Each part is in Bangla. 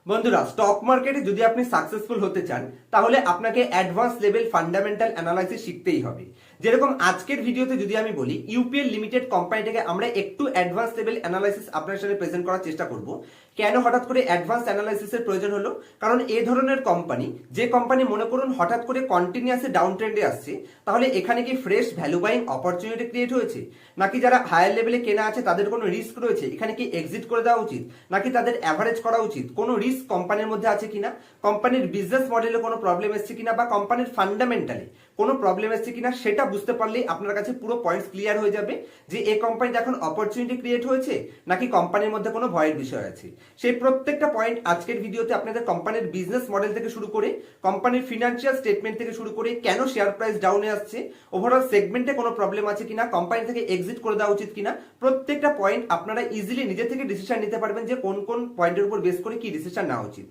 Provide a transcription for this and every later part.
বন্ধুরা, স্টক মার্কেটে যদি আপনি সাকসেসফুল হতে চান তাহলে আপনাকে অ্যাডভান্স লেভেল ফান্ডামেন্টাল অ্যানালাইসিস শিখতেই হবে। যেরকম আজকের ভিডিওতে যদি আমি বলি ইউপিএল লিমিটেড কোম্পানিটাকে আমরা একটু অ্যাডভান্স লেভেল অ্যানালাইসিস আপনার সাথে প্রেজেন্ট করার চেষ্টা করব। কেন হঠাৎ করে অ্যাডভান্স অ্যানালাইসিসের প্রয়োজন হলো? কারণ এই ধরনের কোম্পানি, যে কোম্পানি মনে করুন হঠাৎ করে কন্টিনিউয়াসলি ডাউন ট্রেন্ডে আসছে, তাহলে এখানে কি fresh value buying opportunity create হয়েছে, নাকি যারা হায়ার লেভেলে কেনা আছে তাদের কোনো রিস্ক রয়েছে, এখানে কি এক্সিট করে দেওয়া উচিত, নাকি তাদের অ্যাভারেজ করা উচিত, কোনো রিস্ক কোম্পানির মধ্যে আছে কিনা, কোম্পানির বিজনেস মডেলে কোনো প্রবলেম এসছে কিনা, বা কোম্পানির ফান্ডামেন্টালি কোনো প্রবলেম এসছে কিনা, সেটা বুঝতে পারলেই আপনার কাছে পুরো পয়েন্টস ক্লিয়ার হয়ে যাবে যে এই কোম্পানিতে এখন অপরচুনিটি ক্রিয়েট হয়েছে নাকি কোম্পানির মধ্যে কোনো ভয়ের বিষয় আছে। সেই প্রত্যেকটা পয়েন্ট আজকের ভিডিওতে আপনাদের কোম্পানির বিজনেস মডেল থেকে শুরু করে কোম্পানির ফিনান্সিয়াল স্টেটমেন্ট থেকে শুরু করে কেন শেয়ার প্রাইস ডাউনে আসছে, ওভারঅল সেগমেন্টে কোনো প্রবলেম আছে কিনা, কোম্পানি থেকে এক্সিট করে দেওয়া উচিত কিনা, প্রত্যেকটা পয়েন্ট আপনারা ইজিলি নিজে থেকে ডিসিশন নিতে পারবেন যে কোন কোন পয়েন্টের উপর বেস করে কি ডিসিশন নেওয়া উচিত।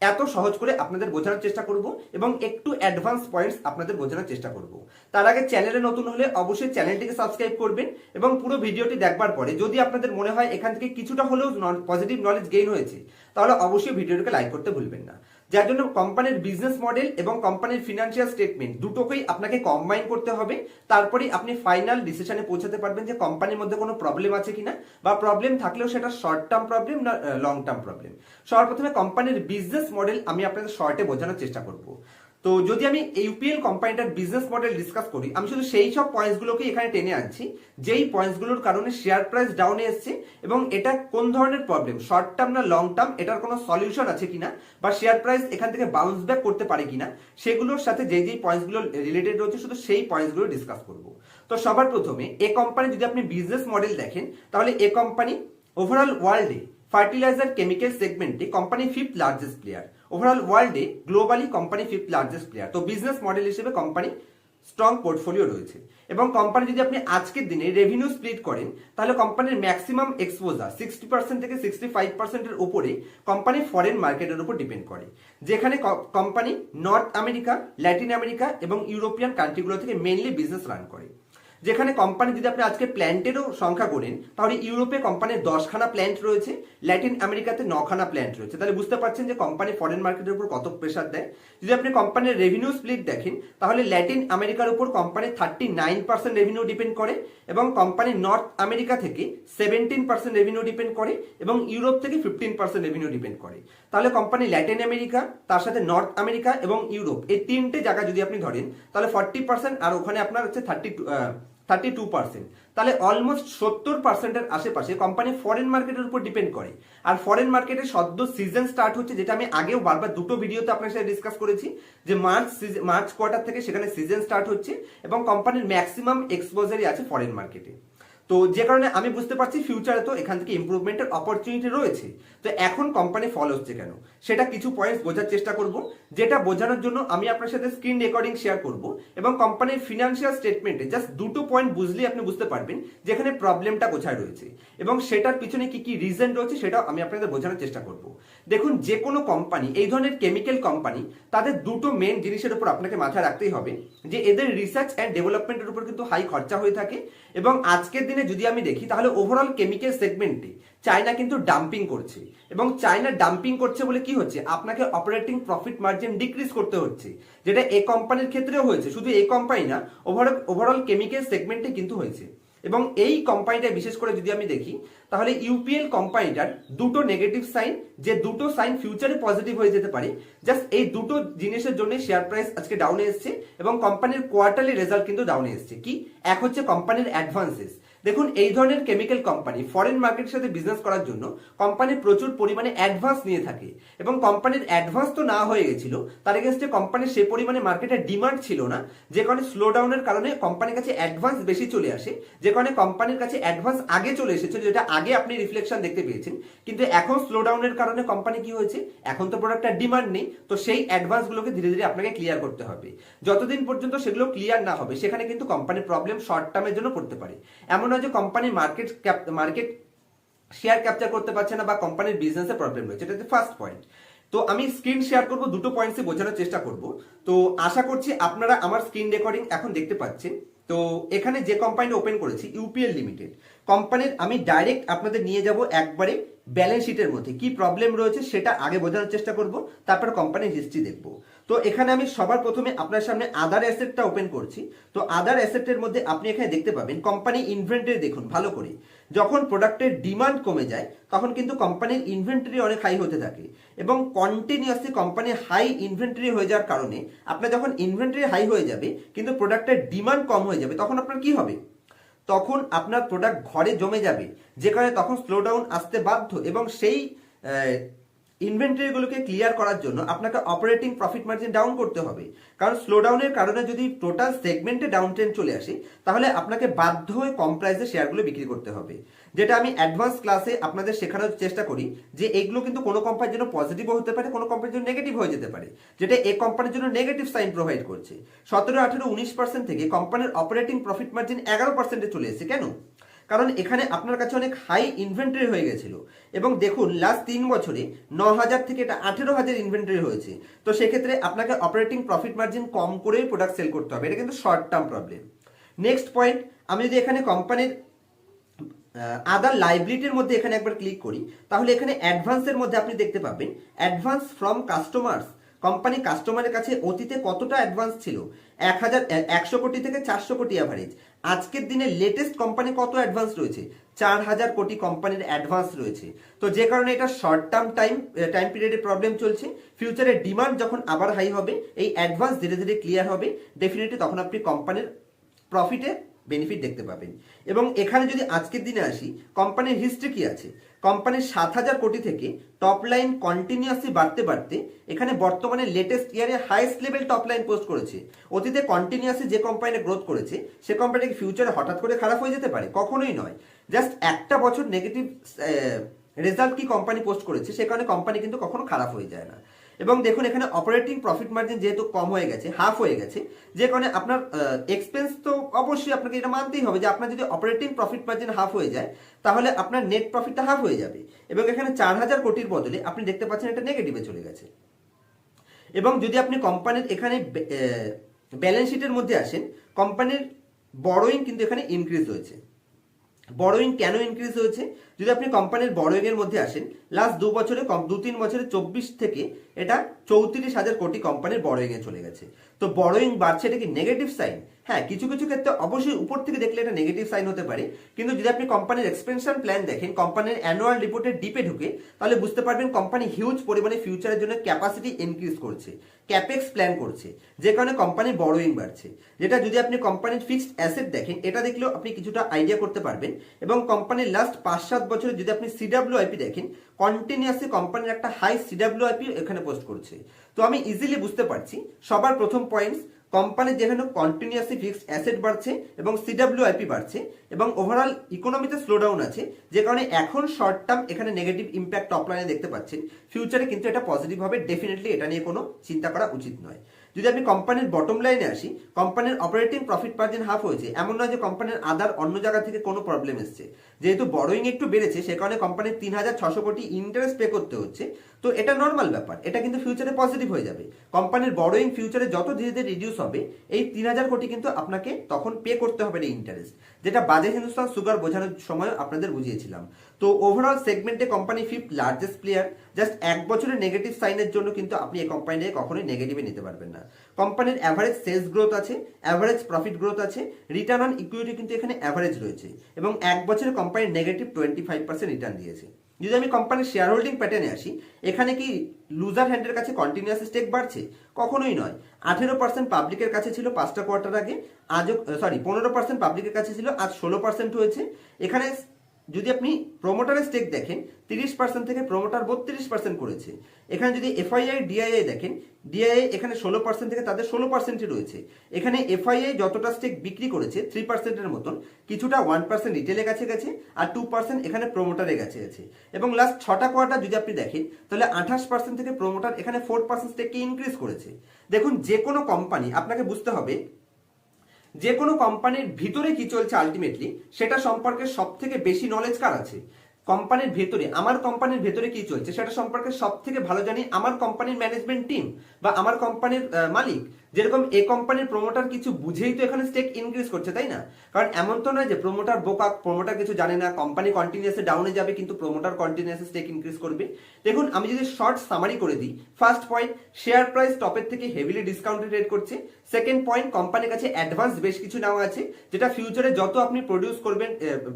এত সহজ করে আপনাদের বোঝানোর চেষ্টা করব এবং একটু অ্যাডভান্স পয়েন্টস আপনাদের বোঝানোর চেষ্টা করব। তার আগে চ্যানেলে নতুন হলে অবশ্যই চ্যানেলটিকে সাবস্ক্রাইব করবেন এবং পুরো ভিডিওটি দেখবার পরে যদি আপনাদের মনে হয় এখান থেকে কিছুটা হলেও পজিটিভ নলেজ গেইন হয়েছে, তাহলে অবশ্যই ভিডিওটিকে লাইক করতে ভুলবেন না। যার জন্য কোম্পানির বিজনেস মডেল এবং কোম্পানির ফিনান্সিয়াল স্টেটমেন্ট দুটোকেই আপনাকে কম্বাইন করতে হবে। তারপরেই আপনি ফাইনাল ডিসিশনে পৌঁছাতে পারবেন যে কোম্পানির মধ্যে কোনো প্রবলেম আছে কিনা, বা প্রবলেম থাকলেও সেটা শর্ট টার্ম প্রবলেম না লং টার্ম প্রবলেম। সবার প্রথমে কোম্পানির বিজনেস মডেল আমি আপনাদের শর্টে বোঝানোর চেষ্টা করব। তো যদি আমি ইউপিএল কোম্পানিটার বিজনেস মডেল ডিসকাস করি, আমি শুধু সেই সব পয়েন্টসগুলোকে এখানে টেনে আনছি যেই পয়েন্টসগুলোর কারণে শেয়ার প্রাইস ডাউনে এসছে এবং এটা কোন ধরনের প্রবলেম, শর্ট টার্ম না লং টার্ম, এটার কোনো সলিউশন আছে কিনা, বা শেয়ার প্রাইস এখান থেকে বাউন্স ব্যাক করতে পারে কিনা, সেগুলোর সাথে যেই পয়েন্টসগুলো রিলেটেড রয়েছে শুধু সেই পয়েন্টসগুলো ডিসকাস করব। তো সবার প্রথমে এ কোম্পানি যদি আপনি বিজনেস মডেল দেখেন, তাহলে এ কোম্পানি ওভারঅল ওয়ার্ল্ডে ফার্টিলাইজার কেমিক্যাল সেগমেন্টে company fifth largest player. Overall ওয়ার্ল্ডে globally company fifth largest player. তো বিজনেস মডেল হিসেবে কোম্পানি স্ট্রং পোর্টফোলিও রয়েছে। এবং কোম্পানি যদি আপনি আজকের দিনে রেভিনিউ স্প্লিট করেন, তাহলে কোম্পানির ম্যাক্সিমাম এক্সপোজার 60% থেকে 65%-এর উপরে কোম্পানি ফরেন মার্কেটের উপর ডিপেন্ড করে, যেখানে company north America, Latin America এবং ইউরোপিয়ান কান্ট্রিগুলো থেকে মেইনলি বিজনেস রান করে। যেখানে কোম্পানি যদি আপনি আজকে প্ল্যান্টেরও সংখ্যা করেন, তাহলে ইউরোপে কোম্পানির 10খানা প্ল্যান্ট রয়েছে, ল্যাটিন আমেরিকাতে 9খানা প্ল্যান্ট রয়েছে। তাহলে বুঝতে পারছেন যে কোম্পানি ফরেন মার্কেটের উপর কত প্রেশার দেয়। যদি আপনি কোম্পানির রেভিনিউ স্প্লিট দেখেন, তাহলে ল্যাটিন আমেরিকার উপর কোম্পানি 39% রেভিনিউ ডিপেন্ড করে, এবং কোম্পানি নর্থ আমেরিকা থেকে 17% রেভিনিউ ডিপেন্ড করে, এবং ইউরোপ থেকে 15% রেভিনিউ ডিপেন্ড করে। তাহলে কোম্পানি ল্যাটিন আমেরিকা, তার সাথে নর্থ আমেরিকা এবং ইউরোপ, এই তিনটে জায়গা যদি আপনি ধরেন, তাহলে 40%, আর ওখানে আপনার হচ্ছে 32%। তাহলে অলমোস্ট 70%-এর আশেপাশে কোম্পানি ফরেন মার্কেটের উপর ডিপেন্ড করে। আর ফরেন মার্কেটে সদ্য সিজন স্টার্ট হচ্ছে, যেটা আমি আগেও বারবার দুটো ভিডিওতে আপনার সাথে ডিসকাস করেছি যে মার্চ কোয়ার্টার থেকে সেখানে সিজন স্টার্ট হচ্ছে এবং কোম্পানির ম্যাক্সিমাম এক্সপোজারই আছে ফরেন মার্কেটে। তো যে কারণে আমি বুঝতে পারছি ফিউচারে তো এখান থেকে ইমপ্রুভমেন্টের অপরচুনিটি রয়েছে। তো এখন কোম্পানি ফল হচ্ছে কেন, সেটা কিছু পয়েন্টস বোঝার চেষ্টা করব, যেটা বোঝানোর জন্য আমি আপনার সাথে স্ক্রিন রেকর্ডিং শেয়ার করব এবং কোম্পানির ফিনান্সিয়াল স্টেটমেন্টে জাস্ট দুটো পয়েন্ট বুঝলেই আপনি বুঝতে পারবেন যেখানে প্রবলেমটা কোথায় রয়েছে এবং সেটার পিছনে কি কি রিজন রয়েছে সেটাও আমি আপনাদের বোঝানোর চেষ্টা করব। দেখুন, যে কোনো কোম্পানি, এই ধরনের কেমিক্যাল কোম্পানি, তাদের দুটো মেন জিনিসের উপর আপনাকে মাথায় রাখতেই হবে যে এদের রিসার্চ অ্যান্ড ডেভেলপমেন্টের উপর কিন্তু হাই খরচা হয়ে থাকে। এবং আজকের দিনে যদি আমি দেখি, তাহলে ওভারঅল কেমিক্যাল সেগমেন্টে চায়না কিন্তু ডাম্পিং করছে, এবং চায়না ডাম্পিং করছে বলে কি হচ্ছে, আপনাকে অপারেটিং প্রফিট মার্জিন ডিক্রিজ করতে হচ্ছে, যেটা এই কোম্পানির ক্ষেত্রেও হয়েছে। শুধু এই কোম্পানি না, ওভারঅল কেমিক্যাল সেগমেন্টে কিন্তু হয়েছে। এবং এই কোম্পানিটা বিশেষ করে যদি আমি দেখি, তাহলে ইউপিএল কোম্পানিটার দুটো নেগেটিভ সাইন, যে দুটো সাইন ফিউচারে পজিটিভ হয়ে যেতে পারে, জাস্ট এই দুটো জিনিসের জন্য শেয়ার প্রাইস আজকে ডাউনে এসছে এবং কোম্পানির কোয়ার্টারলি রেজাল্ট কিন্তু ডাউনে এসছে। কি এক হচ্ছে কোম্পানির অ্যাডভান্সেস। দেখুন, এই ধরনের কেমিক্যাল কোম্পানি ফরেন মার্কেটের সাথে বিজনেস করার জন্য কোম্পানি প্রচুর পরিমাণে অ্যাডভান্স নিয়ে থাকে, এবং কোম্পানির অ্যাডভান্স তো না হয়ে গেছিল, তার এগেইনস্টে কোম্পানির সে পরিমাণে মার্কেটে ডিমান্ড ছিল না, যে কারণে স্লো ডাউনের কারণে কোম্পানির কাছে অ্যাডভান্স বেশি চলে আসে, যে কারণে কোম্পানির কাছে অ্যাডভান্স আগে চলে এসেছিল, যেটা আগে আপনি রিফ্লেকশন দেখতে পেয়েছেন। কিন্তু এখন স্লো ডাউনের কারণে কোম্পানি কি হয়েছে, এখন তো প্রোডাক্টের ডিমান্ড নেই, তো সেই অ্যাডভান্সগুলোকে ধীরে ধীরে আপনাকে ক্লিয়ার করতে হবে। যতদিন পর্যন্ত সেগুলো ক্লিয়ার না হবে, সেখানে কিন্তু কোম্পানির প্রবলেম শর্ট টার্মের জন্য পড়তে পারে। এমন নয় যে কোম্পানি মার্কেট শেয়ার ক্যাপচার করতে পারছে না বা কোম্পানির বিজনেসে প্রবলেম রয়েছে। এটা হচ্ছে ফার্স্ট পয়েন্ট। তো আমি স্ক্রিন শেয়ার করব, দুটো পয়েন্টসে বোঝানোর চেষ্টা করব। তো আশা করছি আপনারা আমার স্ক্রিন রেকর্ডিং এখন দেখতে পাচ্ছেন। তো এখানে যে কোম্পানি ওপেন করেছি ইউপিএল লিমিটেড কোম্পানির, আমি ডাইরেক্ট আপনাদের নিয়ে যাব একবারে ব্যালেন্স শিটের মধ্যে কি প্রবলেম রয়েছে সেটা আগে বোঝানোর চেষ্টা করব, তারপর কোম্পানির হিস্ট্রি দেখব। তো এখানে আমি সবার প্রথমে আপনার সামনে আদার অ্যাসেটটা ওপেন করছি। তো আদার অ্যাসেটের মধ্যে আপনি এখানে দেখতে পাবেন কোম্পানি ইনভেন্টরি। দেখুন ভালো করে, যখন প্রোডাক্টের ডিমান্ড কমে যায় তখন কিন্তু কোম্পানির ইনভেন্টরি অনেক হাই হতে থাকে, এবং কন্টিনিউয়াসলি কোম্পানির হাই ইনভেন্টরি হয়ে যাওয়ার কারণে আপনার যখন ইনভেন্টরি হাই হয়ে যাবে কিন্তু প্রোডাক্টের ডিমান্ড কম হয়ে যাবে, তখন আপনার কি হবে? তখন আপনার প্রোডাক্ট ঘরে জমে যাবে, যে কারণে তখন স্লো ডাউন আসতে বাধ্য, এবং সেই ইনভেন্টরিগুলোকে ক্লিয়ার করার জন্য আপনাকে অপারেটিং প্রফিট মার্জিন ডাউন করতে হবে। কারণ স্লো ডাউনের কারণে যদি টোটাল সেগমেন্টে ডাউন ট্রেন্ড চলে আসে তাহলে আপনাকে বাধ্য হয়ে কম প্রাইসে শেয়ারগুলো বিক্রি করতে হবে, যেটা আমি অ্যাডভান্স ক্লাসে আপনাদের শেখানোর চেষ্টা করি যে এগুলো কিন্তু কোনো কোম্পানির জন্য পজিটিভও হতে পারে, কোনো কোম্পানির জন্য নেগেটিভ হয়ে যেতে পারে, যেটা এই কোম্পানির জন্য নেগেটিভ সাইন প্রোভাইড করছে। 17, 18, 19% থেকে কোম্পানির অপারেটিং প্রফিট মার্জিন 11%-এ চলে এসেছে। কেন? কারণ এখানে আপনার কাছে অনেক হাই ইনভেন্টরি হয়ে গেছিল, এবং দেখুন লাস্ট 3 বছরে 9,000 থেকে এটা 18,000 ইনভেন্টরি হয়েছে। তো সেক্ষেত্রে আপনাকে অপারেটিং প্রফিট মার্জিন কম করেই প্রোডাক্ট সেল করতে হবে, এটা কিন্তু short term problem. Next point, আমি যদি এখানে কোম্পানির আদার লাইবিলিটির মধ্যে এখানে একবার ক্লিক করি, তাহলে এখানে অ্যাডভান্সের মধ্যে আপনি দেখতে পাবেন অ্যাডভান্স ফ্রম কাস্টমার্স। কোম্পানি কাস্টমারের কাছে অতীতে কতটা অ্যাডভান্স ছিল? 100 কোটি থেকে 400 কোটি অ্যাভারেজ। আজকের দিনে লেটেস্ট কোম্পানি কত অ্যাডভান্স রয়েছে? 4,000 কোটি কোম্পানির অ্যাডভান্স রয়েছে। তো যে কারণে এটা শর্ট টার্ম টাইম পিরিয়ডে প্রবলেম চলছে। ফিউচারে ডিমান্ড যখন আবার হাই হবে, এই অ্যাডভান্স ধীরে ধীরে ক্লিয়ার হবে, ডেফিনেটলি তখন আপনি কোম্পানির প্রফিটে বেনিফিট দেখতে পাবেন। এবং এখানে যদি আজকের দিনে আসি, কোম্পানির হিস্ট্রি কি আছে? কোম্পানির 7,000 কোটি থেকে টপ লাইন কন্টিনিউয়াসলি বাড়তে বাড়তে এখানে বর্তমানে লেটেস্ট ইয়ারে highest level top line post করেছে। অতীতে কন্টিনিউয়াসলি যে কোম্পানি গ্রোথ করেছে সে কোম্পানি ফিউচারে হঠাৎ করে খারাপ হয়ে যেতে পারে? কখনোই নয়। জাস্ট একটা বছর নেগেটিভ রেজাল্ট কি কোম্পানি পোস্ট করেছে, সে কারণে কোম্পানি কিন্তু কখনো খারাপ হয়ে যায় না। এবং দেখুন এখানে অপারেটিং প্রফিট মার্জিন যেহেতু কম হয়ে গেছে, হাফ হয়ে গেছে, যে কারণে আপনার এক্সপেন্স তো অবশ্যই আপনাকে এটা মানতেই হবে যে আপনার যদি অপারেটিং প্রফিট মার্জিন হাফ হয়ে যায় তাহলে আপনার নেট প্রফিটটা হাফ হয়ে যাবে। এবং এখানে 4,000 কোটির বদলে আপনি দেখতে পাচ্ছেন এটা নেগেটিভে চলে গেছে। এবং যদি আপনি কোম্পানির এখানে ব্যালেন্স শিটের মধ্যে আসেন, কোম্পানির বড়োইং কিন্তু এখানে ইনক্রিজ হয়েছে। বড়োইং কেন ইনক্রিজ হয়েছে? যদি আপনি কোম্পানির বড়োইং এর মধ্যে আসেন, লাস্ট 2-3 বছরে 24 থেকে এটা 34,000 কোটি কোম্পানির বড়োইং এ চলে গেছে। তো বড়োইং বাড়ছে, এটা কি নেগেটিভ সাইন? হ্যাঁ, কিছু কিছু ক্ষেত্রে অবশ্যই উপর থেকে দেখলে এটা নেগেটিভ সাইন হতে পারে, কিন্তু যদি আপনি কোম্পানির এক্সপেনশন প্ল্যান দেখেন, কোম্পানির অ্যানুয়াল রিপোর্টের ডিপে ঢুকে, তাহলে বুঝতে পারবেন কোম্পানি হিউজ পরিমাণে ফিউচারের জন্য ক্যাপাসিটি ইনক্রিজ করছে, ক্যাপেক্স প্ল্যান করছে, যে কারণে কোম্পানির বড়োইং বাড়ছে। যেটা যদি আপনি কোম্পানির ফিক্সড অ্যাসেট দেখেন, এটা দেখলেও আপনি কিছুটা আইডিয়া করতে পারবেন। এবং কোম্পানির লাস্ট 5-7 বছরে যদি আপনি সিডব্লিউআইপি দেখেন, কন্টিনিউয়াসলি কোম্পানির একটা হাই সিডব্লিউআইপি এখানে পোস্ট করছে। তো আমি ইজিলি বুঝতে পারছি সবার প্রথম পয়েন্টস, কোম্পানির যেখানে কন্টিনিউয়াসলি ফিক্সড অ্যাসেট বাড়ছে এবং সিডব্লিউআইপি বাড়ছে এবং ওভারঅল ইকোনমিতে স্লোডাউন আছে, যে কারণে এখন শর্ট টার্ম এখানে নেগেটিভ ইম্প্যাক্ট টপ লাইনে দেখতে পাচ্ছেন। ফিউচারে কিন্তু এটা পজিটিভ হবে, ডেফিনেটলি এটা নিয়ে কোনো চিন্তা করা উচিত নয়। যদি আপনি কোম্পানির বটম লাইনে আসি, কোম্পানির অপারেটিং প্রফিট মার্জিন হাফ হয়েছে, এমন নয় যে কোম্পানির আদার অন্য জায়গা থেকে কোনো প্রবলেম এসছে। যেহেতু বড়োইং একটু বেড়েছে, সে কারণে কোম্পানির 3,600 কোটি ইন্টারেস্ট পে করতে হচ্ছে। তো এটা নর্মাল ব্যাপার, এটা কিন্তু ফিউচারে পজিটিভ হয়ে যাবে। কোম্পানির বড়োইং ফিউচারে যত ধীরে ধীরে রিডিউস হবে, এই 3,000 কোটি কিন্তু আপনাকে তখন পে করতে হবে না ইন্টারেস্ট, যেটা বাজে হিন্দুস্তান সুগার বোঝানোর সময় আপনাদের বুঝিয়েছিলাম। তো ওভারঅল সেগমেন্টে company 5th largest player. Just এক বছরের নেগেটিভ সাইনের জন্য কিন্তু আপনি এই কোম্পানিটাকে কখনোই নেগেটিভে নিতে পারবেন না। কোম্পানির অ্যাভারেজ সেলস গ্রোথ আছে, অ্যাভারেজ প্রফিট গ্রোথ আছে, রিটার্ন অন ইকুইটি কিন্তু এখানে অ্যাভারেজ রয়েছে, এবং এক বছরে কোম্পানির নেগেটিভ 25% রিটার্ন দিয়েছে। যদি আমি কোম্পানির শেয়ার হোল্ডিং প্যাটার্নে আসি, এখানে কি লুজার হ্যান্ডের কাছে কন্টিনিউয়াস স্টেক বাড়ছে? কখনোই নয়। 18% পাবলিকের কাছে ছিল 5টা কোয়ার্টার আগে, আজও 15% পাবলিকের কাছে ছিল, আজ 16% হয়েছে। এখানে যদি আপনি প্রোমোটারের স্টেক দেখেন, 30% থেকে প্রোমোটার 32% করেছে। এখানে যদি এফআইআই ডিআইআই দেখেন, ডিআইআই এখানে 16% থেকে তাদের 16%ই রয়েছে। এখানে এফআইআই যতটা স্টেক বিক্রি করেছে 3%-এর মতন, কিছুটা 1% রিটেলে কাছে গেছে আর 2% এখানে প্রোমোটারে গেছে গেছে। এবং লাস্ট 6টা কোয়ার্টার যদি আপনি দেখেন, তাহলে 28% থেকে প্রোমোটার এখানে 4% স্টেককে ইনক্রিজ করেছে। দেখুন, যে কোনো কোম্পানি আপনাকে বুঝতে হবে যে কোনো কোম্পানির ভিতরে কি চলছে আলটিমেটলি সেটা সম্পর্কে সব থেকে বেশি নলেজ কার আছে? কোম্পানির ভেতরে, আমার কোম্পানির ভেতরে কি চলছে সেটা সম্পর্কে সব থেকে ভালো জানি আমার কোম্পানির ম্যানেজমেন্ট টিম বা আমার কোম্পানির মালিক। যেরকম এ কোম্পানির প্রমোটার কিছু বুঝেই তো এখানে স্টেক ইনক্রিজ করছে, তাই না? কারণ এমন তো নয় যে প্রমোটার বোকা, প্রমোটার কিছু জানে না, কোম্পানি কন্টিনিউয়াসলি ডাউনে যাবে কিন্তু প্রমোটার কন্টিনিউয়াসলি স্টেক ইনক্রিজ করবে। দেখুন আমি যদি শর্ট সামারি করে দিই, ফার্স্ট পয়েন্ট, শেয়ার প্রাইস টপের থেকে হেভিলি ডিসকাউন্টে ট্রেড করছে। সেকেন্ড পয়েন্ট, কোম্পানির কাছে অ্যাডভান্স বেশ কিছু নেওয়া আছে, যেটা ফিউচারে যত আপনি প্রডিউস করবেন,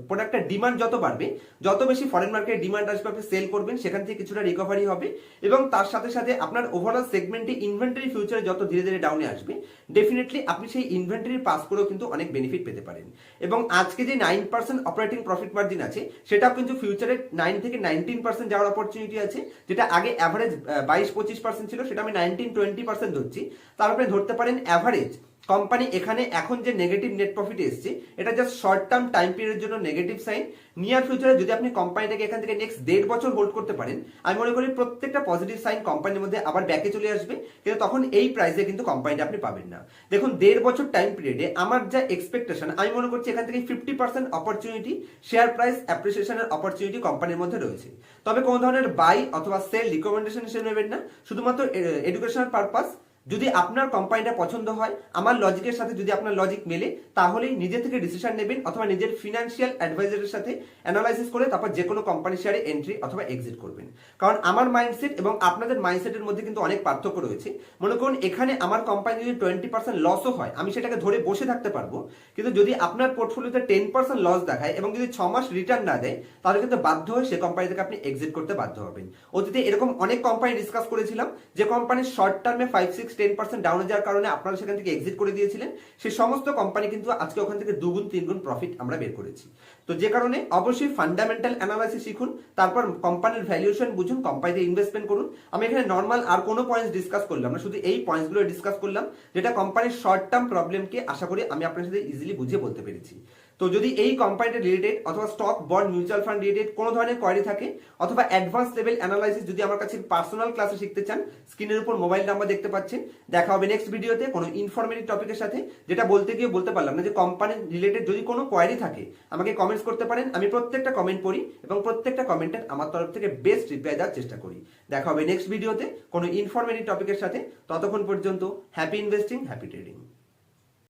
প্রোডাক্টের ডিমান্ড যত বাড়বে, যত বেশি ফরেন মার্কেটে ডিমান্ড আসবে, আপনি সেল করবেন, সেখান থেকে কিছুটা রিকভারি হবে। এবং তার সাথে সাথে আপনার ওভারঅল সেগমেন্টে ইনভেন্টরি ফিউচারে যত ধীরে ধীরে ডাউনে আসবে, ডেফিনেটলি আপনি সেই ইনভেন্টরি পাস করেও কিন্তু অনেক বেনিফিট পেতে পারেন। এবং আজকে যে 9% অপারেটিং প্রফিট মার্জিন আছে, সেটাও কিন্তু ফিউচারে 9 থেকে 19% যাওয়ার অপরচুনিটি আছে, যেটা আগে অ্যাভারেজ 22-25% ছিল, সেটা আমি 19-20% ধরছি। তারপরে ধরতে পারেন অ্যাভারেজ কোম্পানি এখানে এখন যে নেগেটিভ নেট প্রফিট এসছে, এটা জাস্ট শর্ট টার্ম টাইম পিরিয়ডের জন্য নেগেটিভ সাইন। নিয়ার ফিউচারে যদি আপনি কোম্পানিটাকে এখান থেকে নেক্সট 1.5 বছর হোল্ড করতে পারেন, আমি মনে করি প্রত্যেকটা পজিটিভ সাইন কোম্পানির মধ্যে আবার ব্যাকে চলে আসবে, কিন্তু তখন এই প্রাইসে কিন্তু কোম্পানিটা আপনি পাবেন না। দেখুন 1.5 বছর টাইম পিরিয়ডে আমার যা এক্সপেকটেশন, আমি মনে করছি এখান থেকে 50% অপরচুনিটি, শেয়ার প্রাইস অ্যাপ্রিসিয়েশনের অপরচুনিটি কোম্পানির মধ্যে রয়েছে। তবে কোনো ধরনের বাই অথবা সেল রিকমেন্ডেশন হিসেবে নেবেন না, শুধুমাত্র এডুকেশনাল পারপাস। যদি আপনার কোম্পানিটা পছন্দ হয়, আমার লজিকের সাথে যদি আপনার লজিক মেলে, তাহলেই নিজে থেকে ডিসিশন নেবেন অথবা নিজের ফিনান্সিয়াল অ্যাডভাইজারের সাথে অ্যানালাইসিস করে তারপর যে কোনো কোম্পানি শেয়ারে এন্ট্রি অথবা এক্সিট করবেন। কারণ আমার মাইন্ডসেট এবং আপনাদের মাইন্ডসেটের মধ্যে কিন্তু অনেক পার্থক্য রয়েছে। মনে করুন এখানে আমার কোম্পানি যদি 20% লসও হয়, আমি সেটাকে ধরে বসে থাকতে পারবো, কিন্তু যদি আপনার পোর্টফোলিওতে 10% লস দেখায় এবং যদি 6 মাস রিটার্ন না দেয়, তাহলে কিন্তু বাধ্য হয়ে সে কোম্পানি থেকে আপনি এক্সিট করতে বাধ্য হবেন। অতীতে এরকম অনেক কোম্পানি ডিসকাস করেছিলাম, যে কোম্পানির শর্ট টার্মে 5-6-10% ডাউনে যাওয়ার কারণে আপনারা সেখান থেকে এক্সিট করে দিয়েছিলেন, সেই সমস্ত কোম্পানি কিন্তু আজকে ওখান থেকে 2-3 গুণ প্রফিট আমরা বের করেছি। তো যে কারণে অবশ্যই ফান্ডামেন্টাল অ্যানালাইসিস শিখুন, তারপর কোম্পানির ভ্যালুয়েশন বুঝুন, কোম্পানিতে ইনভেস্টমেন্ট করুন। আমি এখানে নর্মাল আর কোনো পয়েন্টস ডিসকাস করলাম না, শুধু এই পয়েন্টসগুলো ডিসকাস করলাম, যেটা কোম্পানির শর্ট টার্ম প্রবলেমকে আশা করি আমি আপনার সাথে ইজিলি বুঝিয়ে বলতে পেরেছি। তো যদি এই কোম্পানিটা রিলেটেড অথবা stock, bond, mutual fund related কোনো ধরনের কোয়ারি থাকে, অথবা অ্যাডভান্স লেভেল অ্যানালাইসিস যদি আমার কাছে পার্সোনাল ক্লাসে শিখতে চান, স্ক্রিনের উপর মোবাইল নাম্বার দেখতে পাচ্ছেন। দেখা হবে নেক্সট ভিডিওতে কোনো ইনফরমেটিভ টপিকের সাথে, যেটা বলতে গিয়ে বলতে পারলাম না, যে কোম্পানি রিলেটেড যদি কোনো কোয়ারি থাকে আমাকে কমেন্টস করতে পারেন, আমি প্রত্যেকটা কমেন্ট পড়ি এবং প্রত্যেকটা কমেন্টের আমার তরফ থেকে বেস্ট রিপ্লাই দেওয়ার চেষ্টা করি। দেখা হবে নেক্সট ভিডিওতে কোনো ইনফরমেটিভ টপিকের সাথে। ততক্ষণ পর্যন্ত হ্যাপি ইনভেস্টিং, হ্যাপি ট্রেডিং।